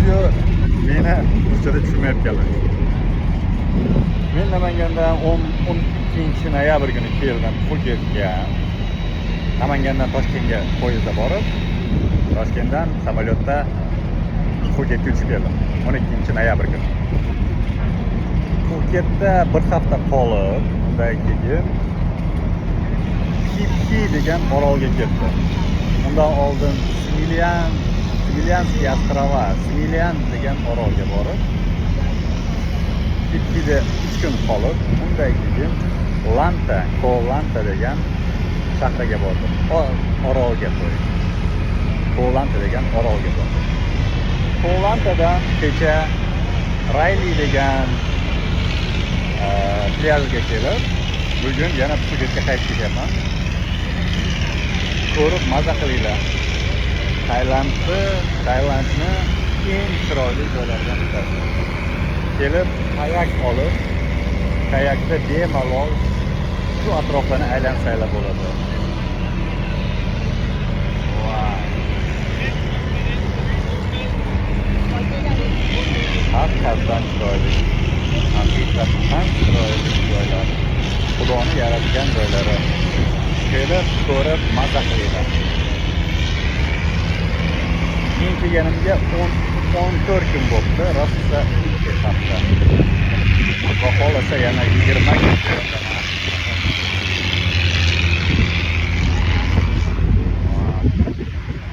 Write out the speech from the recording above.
video meni ruschada tushunmayotganlar. Men Namangandan 12-noyabr kuni keldim Pxuketga. Namangandan Toshkentga poyezdda borib, Toshkentdan samolyotda Pxuketga uchib keldim 12-noyabr kuni. Pxuketda bir hafta qolib, undan keyin Kipki degan orolga ketdim. Undan oldin Smilyanskiy ostrova, Smilyan degan orolga borib, Kipkida 3 kun qolib, undan keyin Koh-Lanta degan shahriga bordim. Orolga qo'ydim. Koh-Lanta degan orolga bordim. Koh-Lantadan kecha Rayli degan plyajga kelib, bugun yana Pxuketga qaytib ketaman. Ko'rib maza qilinglar. Tailandni eng chiroyli joylaridan bitasi. Kelib kayak olib, kayakda bemalol shu atroflarni aylansanglar bo'ladi. Haqiqatdan chiroyli. Haqiqatdan chiroyli joylar. Xudoni yaratgan joylari. Kelib, ko'rib, maza qilinglar. Men kelganimga 14 kun bo'ldi, rosa 2 hafta. Xudo xolasa yana 20 kun.